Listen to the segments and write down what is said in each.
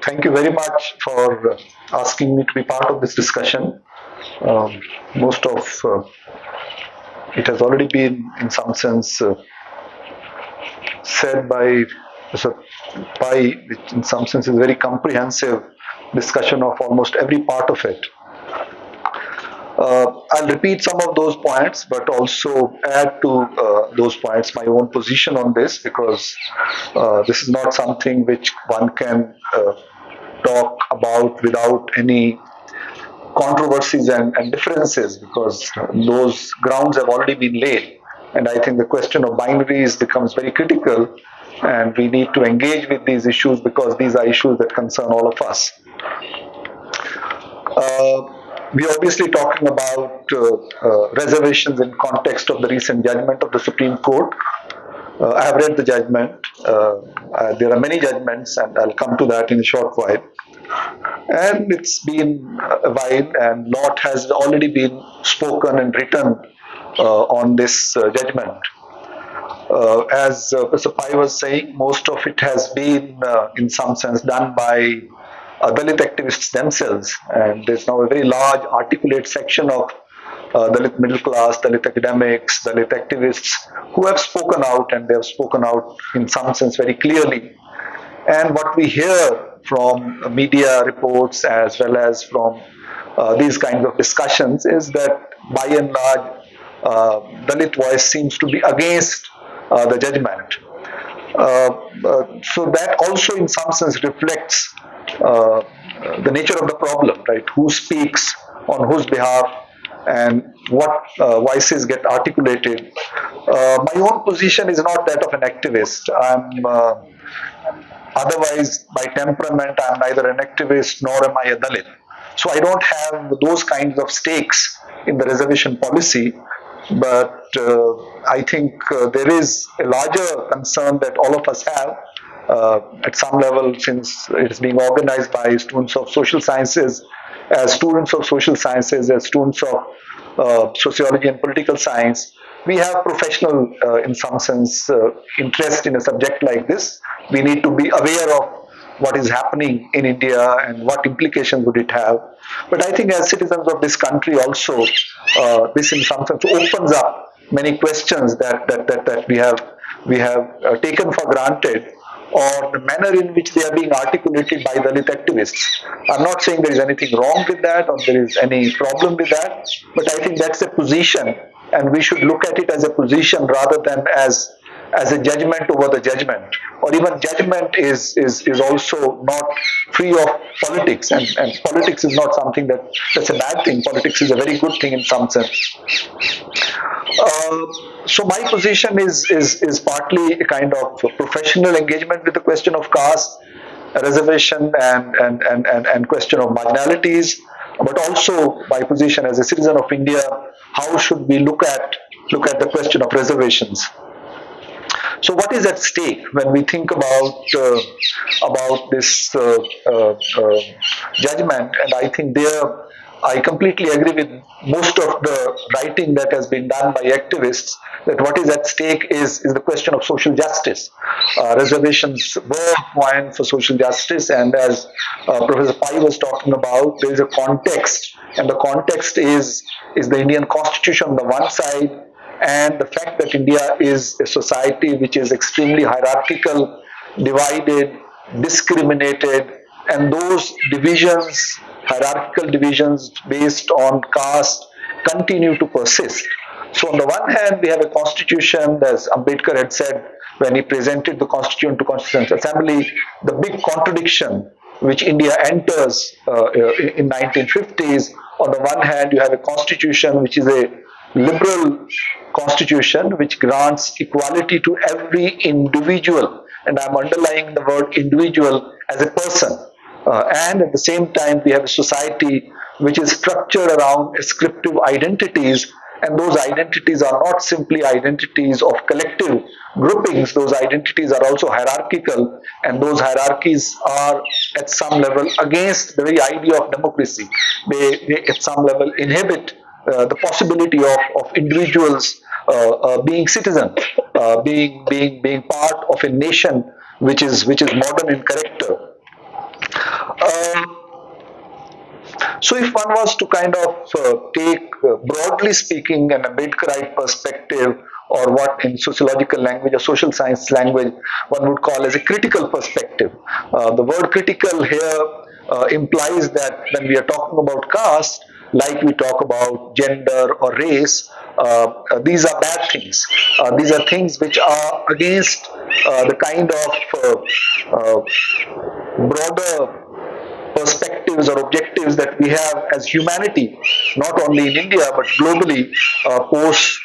Thank you very much for asking me to be part of this discussion. Most of it has already been, in some sense, said by Mr. Pai, which in some sense is a very comprehensive discussion of almost every part of it. I'll repeat some of those points, but also add to those points my own position on this, because this is not something which one can talk about without any controversies and differences, because those grounds have already been laid. And I think the question of binaries becomes very critical, and we need to engage with these issues because these are issues that concern all of us. We're obviously talking about reservations in context of the recent judgment of the Supreme Court. I have read the judgment. There are many judgments, and I'll come to that in a short while. And it's been a while, and a lot has already been spoken and written on this judgment. As Mr. Pai was saying, most of it has been, in some sense, done by Dalit activists themselves, and there's now a very large articulate section of Dalit middle class, Dalit academics, Dalit activists who have spoken out, and they have spoken out in some sense very clearly. And what we hear from media reports as well as from these kinds of discussions is that by and large Dalit voice seems to be against the judgment. So that also in some sense reflects the nature of the problem, right? Who speaks on whose behalf and what voices get articulated. My own position is not that of an activist. Otherwise, by temperament, I'm neither an activist nor am I a Dalit. So I don't have those kinds of stakes in the reservation policy. But I think there is a larger concern that all of us have at some level, since it is being organized by students of social sciences, as students of social sciences, as students of sociology and political science. We have professional, in some sense, interest in a subject like this. We need to be aware of what is happening in India and what implications would it have. But I think as citizens of this country also, this in some sense opens up many questions that we have taken for granted, or the manner in which they are being articulated by Dalit activists. I'm not saying there is anything wrong with that or there is any problem with that, but I think that's a position, and we should look at it as a position rather than as a judgment over the judgment. Or even judgment is also not free of politics, and politics is not something that's a bad thing. Politics is a very good thing in some sense. So my position is partly a kind of professional engagement with the question of caste, reservation, and question of marginalities, but also my position as a citizen of India. How should we look at the question of reservations? So, what is at stake when we think about this judgment? And I think I completely agree with most of the writing that has been done by activists, that what is at stake is the question of social justice. Reservations were a point for social justice, and as Professor Pai was talking about, there is a context, and the context is the Indian Constitution on the one side, and the fact that India is a society which is extremely hierarchical, divided, discriminated, and those divisions, hierarchical divisions based on caste, continue to persist. So on the one hand, we have a constitution, as Ambedkar had said when he presented the constitution to Constitutional Assembly, the big contradiction which India enters in 1950s. On the one hand, you have a constitution which is a liberal constitution which grants equality to every individual, and I'm underlining the word individual as a person. And at the same time, we have a society which is structured around ascriptive identities, and those identities are not simply identities of collective groupings. Those identities are also hierarchical, and those hierarchies are at some level against the very idea of democracy. They at some level inhibit the possibility of individuals being citizens, being part of a nation which is modern in character. Um, So, if one was to kind of take, broadly speaking, an Ambedkarite perspective, or what in sociological language or social science language one would call as a critical perspective, the word critical here implies that when we are talking about caste, like we talk about gender or race, these are bad things. These are things which are against the kind of broader perspectives or objectives that we have as humanity, not only in India but globally, post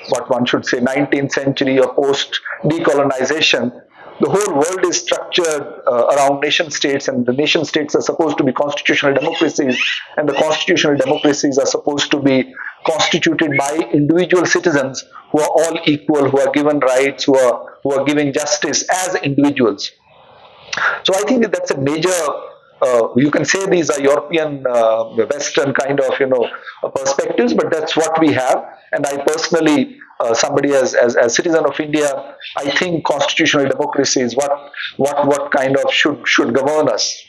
what one should say 19th century or post decolonization. The whole world is structured around nation states, and the nation states are supposed to be constitutional democracies, and the constitutional democracies are supposed to be constituted by individual citizens who are all equal, who are given rights, who are given justice as individuals. So I think that's a major. You can say these are European, Western kind of perspectives, but that's what we have. And I personally, somebody as citizen of India, I think constitutional democracy is what kind of should govern us.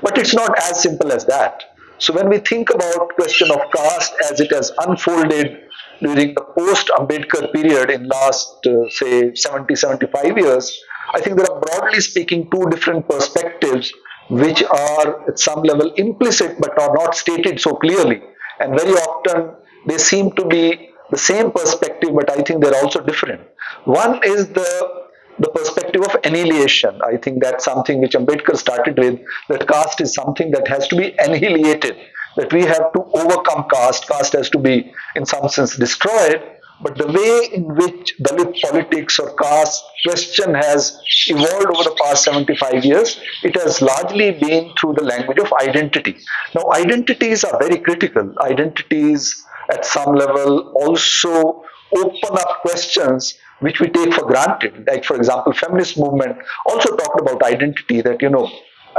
But it's not as simple as that. So when we think about question of caste as it has unfolded during the post-Ambedkar period in last, say, 70, 75 years, I think there are broadly speaking two different perspectives which are at some level implicit but are not stated so clearly. And very often they seem to be the same perspective, but I think they're also different. One is the perspective of annihilation. I think that's something which Ambedkar started with, that caste is something that has to be annihilated, that we have to overcome caste. Caste has to be, in some sense, destroyed. But the way in which Dalit politics or caste question has evolved over the past 75 years, it has largely been through the language of identity. Now, identities are very critical. Identities, at some level, also open up questions which we take for granted. Like, for example, feminist movement also talked about identity, that,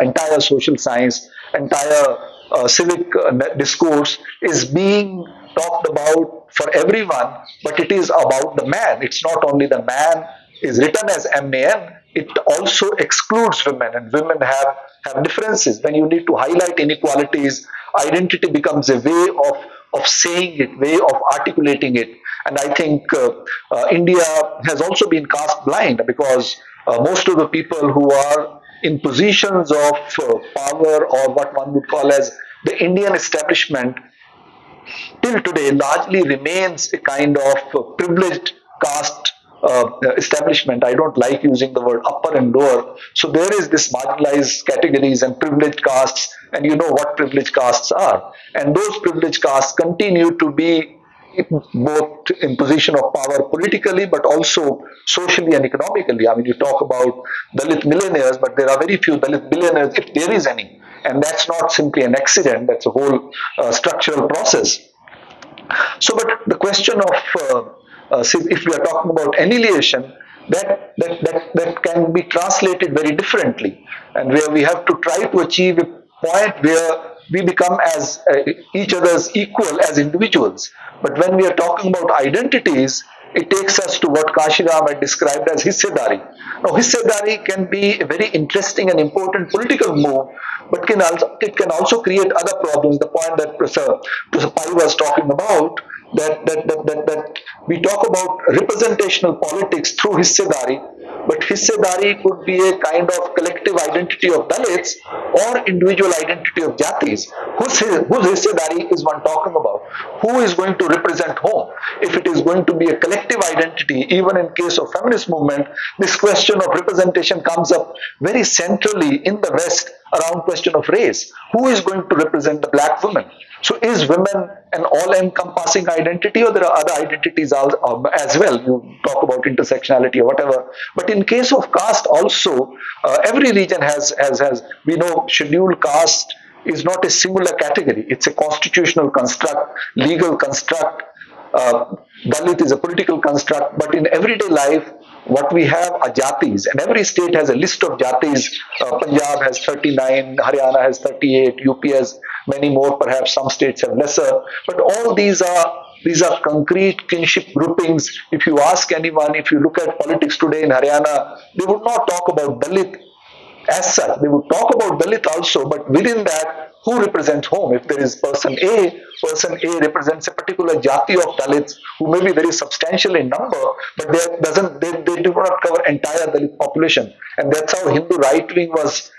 entire social science, entire civic discourse is being talked about for everyone, but it is about the man. It's not only the man is written as man, it also excludes women, and women have differences. When you need to highlight inequalities, identity becomes a way of saying it, way of articulating it. And I think India has also been cast blind, because most of the people who are in positions of power, or what one would call as the Indian establishment, till today largely remains a kind of privileged caste establishment. I don't like using the word upper and lower. So there is this marginalized categories and privileged castes, and you know what privileged castes are. And those privileged castes continue to be both in position of power politically, but also socially and economically. I mean, you talk about Dalit millionaires, but there are very few Dalit billionaires, if there is any. And that's not simply an accident, that's a whole structural process. So, but the question of, if we are talking about annihilation, that can be translated very differently, and where we have to try to achieve a point where we become as each other's equal as individuals. But when we are talking about identities, it takes us to what Kashiram had described as hissedari. Now, hissedari can be a very interesting and important political move, but it can also create other problems. The point that Professor Pai was talking about, that we talk about representational politics through hissedari, but hissedari could be a kind of collective identity of Dalits or individual identity of Jatis. Whose hissedari is one talking about? Who is going to represent whom? If it is going to be a collective identity, even in case of feminist movement, this question of representation comes up very centrally in the West around question of race. Who is going to represent the black woman? So is women an all-encompassing identity, or there are other identities as well? You talk about intersectionality or whatever. But in case of caste also, every region has we know scheduled caste is not a singular category. It's a constitutional construct, legal construct. Dalit is a political construct, but in everyday life, what we have are jatis, and every state has a list of jatis. Punjab has 39, Haryana has 38, UP has many more, perhaps some states have lesser. But all these are concrete kinship groupings. If you ask anyone, if you look at politics today in Haryana, they would not talk about Dalit as such. They would talk about Dalit also, but within that, who represents whom? If there is person A represents a particular jati of Dalits who may be very substantial in number, but they do not cover entire Dalit population. And that's how Hindu right wing was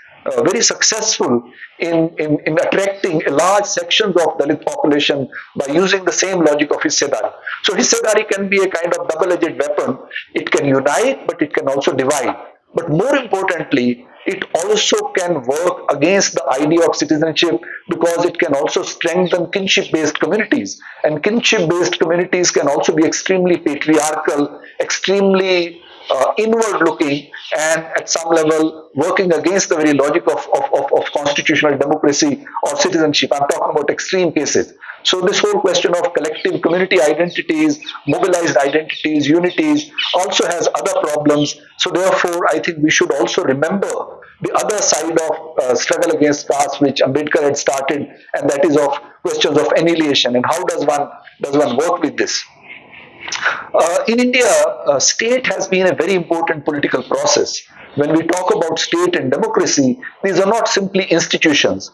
very successful in attracting a large sections of Dalit population by using the same logic of Hissedari. So Hissedari can be a kind of double-edged weapon. It can unite, but it can also divide. But more importantly, it also can work against the idea of citizenship because it can also strengthen kinship-based communities. And kinship-based communities can also be extremely patriarchal, extremely inward looking, and at some level working against the very logic of constitutional democracy or citizenship. I'm talking about extreme cases. So this whole question of collective community identities, mobilized identities, unities also has other problems. So therefore, I think we should also remember the other side of struggle against caste, which Ambedkar had started, and that is of questions of annihilation and how does one work with this. In India, state has been a very important political process. When we talk about state and democracy, these are not simply institutions.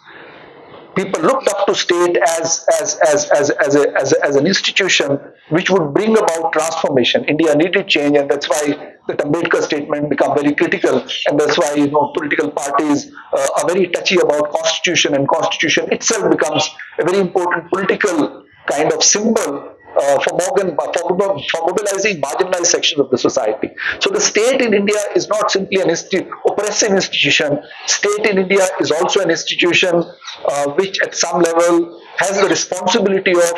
People looked up to state as an institution which would bring about transformation. India needed change, and that's why the Ambedkar statement become very critical, and that's why political parties are very touchy about constitution, and constitution itself becomes a very important political kind of symbol for mobilizing marginalized sections of the society. So the state in India is not simply an oppressive institution. State in India is also an institution which at some level has the responsibility of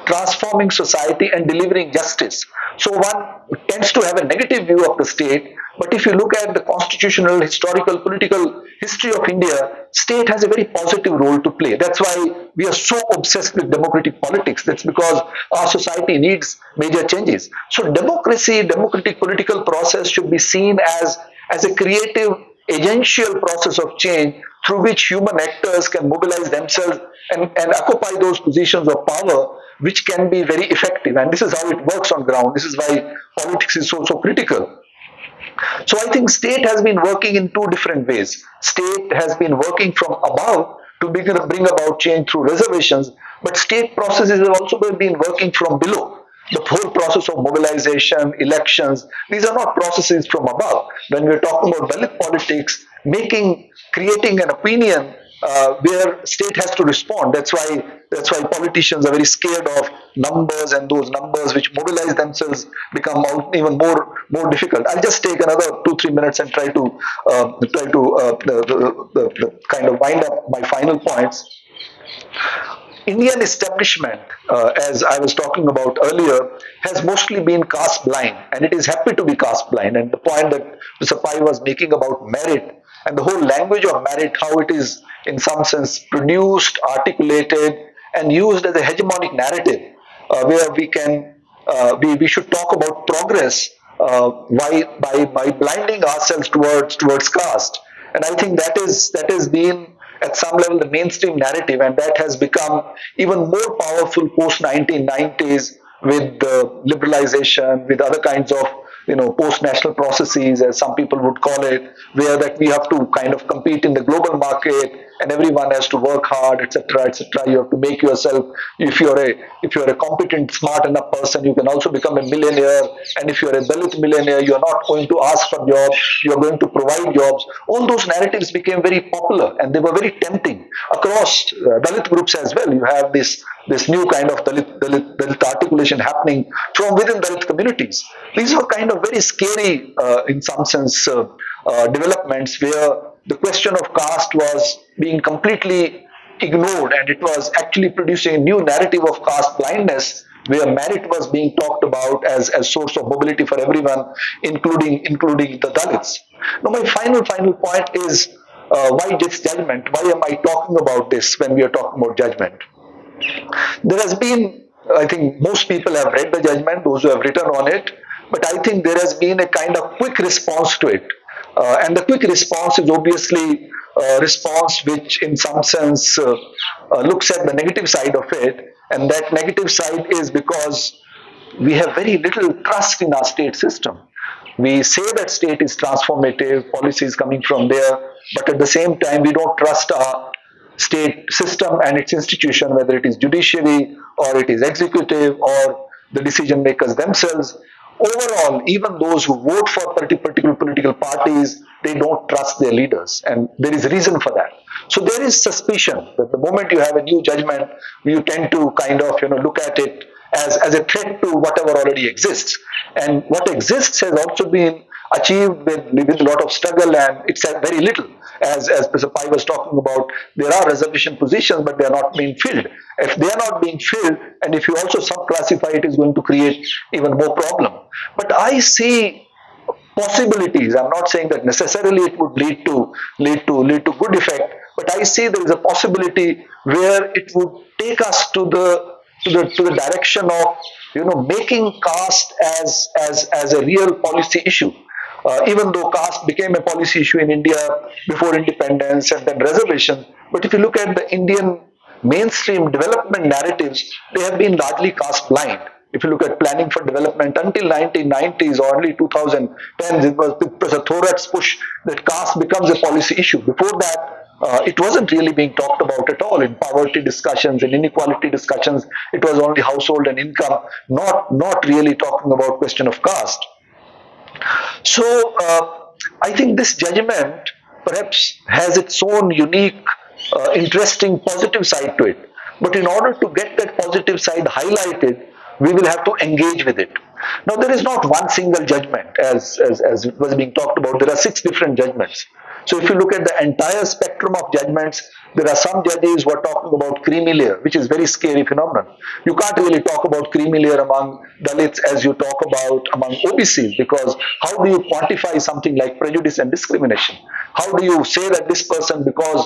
transforming society and delivering justice. So one tends to have a negative view of the state, but if you look at the constitutional, historical, political history of India, state has a very positive role to play. That's why we are so obsessed with democratic politics. That's because our society needs major changes. So democracy, democratic political process should be seen as a creative, agential process of change through which human actors can mobilize themselves and occupy those positions of power which can be very effective. And this is how it works on ground. This is why politics is so critical. So I think state has been working in two different ways. State has been working from above to bring about change through reservations, but state processes have also been working from below. The whole process of mobilization, elections, these are not processes from above. When we're talking about Dalit politics, creating an opinion where state has to respond. That's why politicians are very scared of numbers, and those numbers which mobilize themselves become even more difficult. I'll just take another 2-3 minutes and try to kind of wind up my final points. Indian establishment, as I was talking about earlier, has mostly been caste blind, and it is happy to be caste blind. And the point that Mr. Pai was making about merit and the whole language of merit, how it is in some sense produced, articulated, and used as a hegemonic narrative, where we should talk about progress by blinding ourselves towards caste. And I think that has been at some level the mainstream narrative, and that has become even more powerful post 1990s with liberalization, with other kinds of post-national processes, as some people would call it, where that we have to kind of compete in the global market, and everyone has to work hard, etc., etc. You have to make yourself. If you're a competent, smart enough person, you can also become a millionaire. And if you're a Dalit millionaire, you're not going to ask for jobs. You're going to provide jobs. All those narratives became very popular, and they were very tempting across Dalit groups as well. You have this new kind of Dalit articulation happening from within Dalit communities. These were kind of very scary, in some sense, developments where the question of caste was being completely ignored, and it was actually producing a new narrative of caste blindness, where merit was being talked about as source of mobility for everyone, including the Dalits. Now, my final point is why this judgment? Why am I talking about this when we are talking about judgment? There has been, I think most people have read the judgment, those who have written on it, but I think there has been a kind of quick response to it. And the quick response is obviously a response which, in some sense, looks at the negative side of it. And that negative side is because we have very little trust in our state system. We say that state is transformative, policies coming from there, but at the same time, we don't trust our state system and its institution, whether it is judiciary or it is executive or the decision makers themselves. Overall, even those who vote for particular political parties, they don't trust their leaders, and there is a reason for that. So there is suspicion that the moment you have a new judgment, you tend to kind of look at it as a threat to whatever already exists. And what exists has also been achieved with a lot of struggle, and it's very little. As Professor Pai was talking about, there are reservation positions, but they are not being filled. If they are not being filled, and if you also subclassify, it is going to create even more problem. But I see possibilities. I'm not saying that necessarily it would lead to good effect, but I see there is a possibility where it would take us to the direction of making caste as a real policy issue. Even though caste became a policy issue in India before independence and then reservation, but if you look at the Indian mainstream development narratives, they have been largely caste blind. If you look at planning for development until 1990s or early 2010s, it was Professor Thorat's push that caste becomes a policy issue. Before that, it wasn't really being talked about at all in poverty discussions and inequality discussions. It was only household and income, not really talking about question of caste. So I think this judgment perhaps has its own unique, interesting, positive side to it. But in order to get that positive side highlighted, we will have to engage with it. Now, there is not one single judgment, as it was being talked about. There are 6 different judgments. So, if you look at the entire spectrum of judgments, there are some judges who are talking about creamy layer, which is very scary phenomenon. You can't really talk about creamy layer among Dalits as you talk about among OBCs, because how do you quantify something like prejudice and discrimination? How do you say that this person, because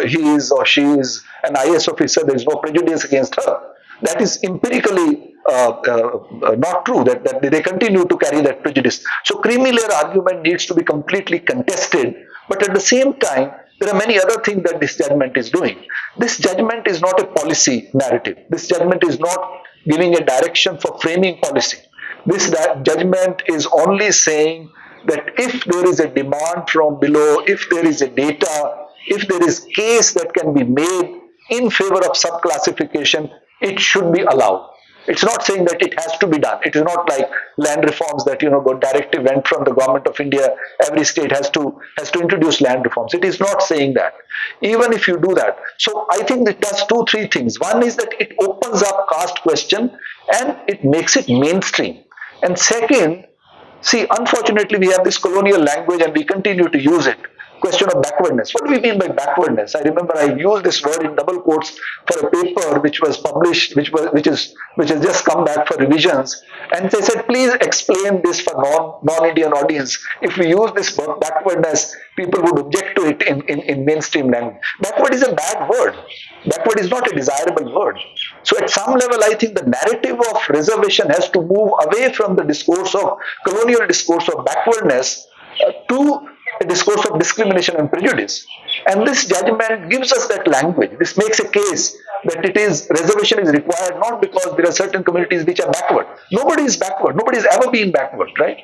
he is or she is an IS officer, there is no prejudice against her? That is empirically not true, that they continue to carry that prejudice. So creamy layer argument needs to be completely contested, but at the same time, there are many other things that this judgment is doing. This judgment is not a policy narrative. This judgment is not giving a direction for framing policy. This judgment is only saying that if there is a demand from below, if there is a data, if there is case that can be made in favor of subclassification, it should be allowed. It's not saying that it has to be done. It is not like land reforms that the directive went from the government of India. Every state has to introduce land reforms. It is not saying that. Even if you do that, so I think it does 2-3 things. One is that it opens up caste question and it makes it mainstream. And second, see, unfortunately, we have this colonial language and we continue to use it. Question of backwardness. What do we mean by backwardness? I remember I used this word in double quotes for a paper which was published, which has just come back for revisions, and they said, please explain this for non-Indian audience. If we use this word backwardness, people would object to it in mainstream language. Backward is a bad word. Backward is not a desirable word. So at some level, I think the narrative of reservation has to move away from the discourse of colonial discourse of backwardness to a discourse of discrimination and prejudice. And this judgment gives us that language. This makes a case that reservation is required not because there are certain communities which are backward. Nobody is backward. Nobody has ever been backward, right?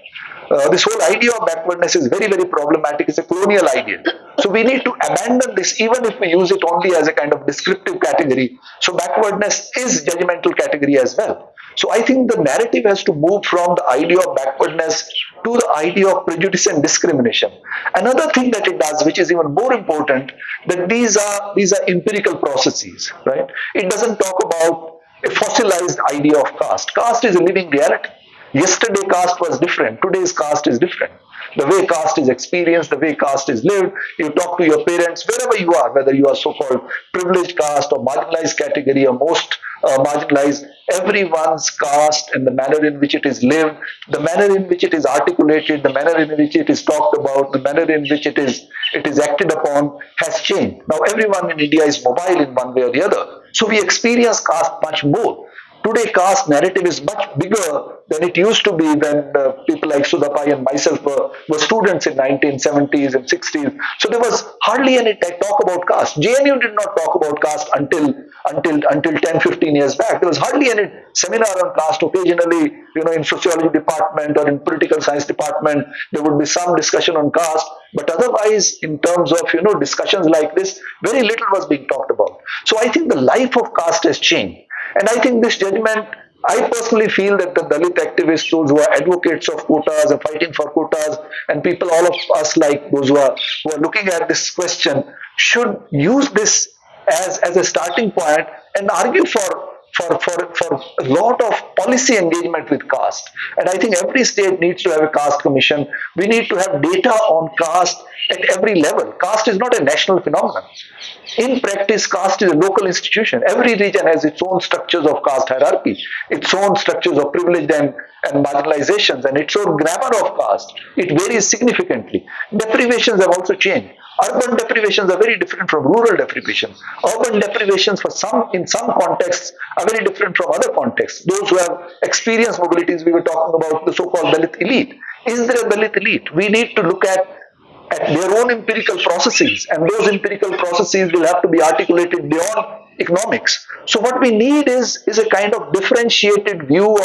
This whole idea of backwardness is very, very problematic. It's a colonial idea. So we need to abandon this, even if we use it only as a kind of descriptive category. So backwardness is judgmental category as well. So I think the narrative has to move from the idea of backwardness to the idea of prejudice and discrimination. Another thing that it does, which is even more important, that these are empirical processes, right? It doesn't talk about a fossilized idea of caste. Caste is a living reality. Yesterday caste was different. Today's caste is different. The way caste is experienced, the way caste is lived, you talk to your parents, wherever you are, whether you are so-called privileged caste or marginalized category or most marginalized, everyone's caste and the manner in which it is lived, the manner in which it is articulated, the manner in which it is talked about, the manner in which it is acted upon has changed. Now everyone in India is mobile in one way or the other. So we experience caste much more. Today, caste narrative is much bigger than it used to be when people like Sudhapai and myself were students in 1970s and 60s. So there was hardly any talk about caste. JNU did not talk about caste until 10, 15 years back. There was hardly any seminar on caste. Occasionally, in sociology department or in political science department, there would be some discussion on caste. But otherwise, in terms of discussions like this, very little was being talked about. So I think the life of caste has changed, and I think this judgment. I personally feel that the Dalit activists, those who are advocates of quotas and fighting for quotas, and people, all of us like those who are looking at this question, should use this as a starting point and argue for a lot of policy engagement with caste. And I think every state needs to have a caste commission. We need to have data on caste at every level. Caste is not a national phenomenon. In practice, caste is a local institution. Every region has its own structures of caste hierarchy, its own structures of privilege and marginalizations, and its own grammar of caste. It varies significantly. Deprivations have also changed. Urban deprivations are very different from rural deprivations. Urban deprivations in some contexts are very different from other contexts. Those who have experienced mobilities, we were talking about the so-called Dalit elite. Is there a Dalit elite? We need to look at their own empirical processes, and those empirical processes will have to be articulated beyond economics. So what we need is a kind of differentiated view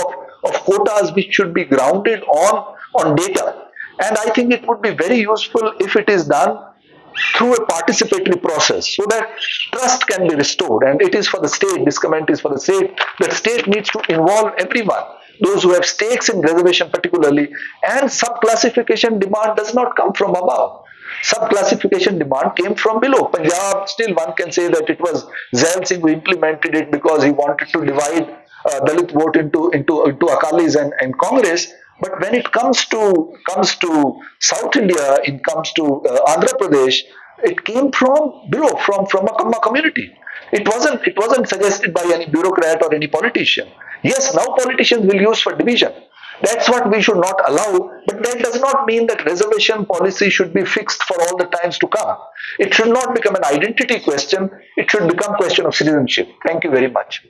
of quotas which should be grounded on data. And I think it would be very useful if it is done through a participatory process so that trust can be restored. And it is for the state, this comment is for the state, the state needs to involve everyone, those who have stakes in reservation particularly, and sub-classification demand does not come from above. Sub-classification demand came from below. Punjab, still one can say that it was Zail Singh who implemented it because he wanted to divide Dalit vote into Akalis and Congress. But when it comes to South India, it comes to Andhra Pradesh, it came from below, from a Kamma community. It wasn't suggested by any bureaucrat or any politician. Yes, now politicians will use for division. That's what we should not allow, but that does not mean that reservation policy should be fixed for all the times to come. It should not become an identity question, it should become a question of citizenship. Thank you very much.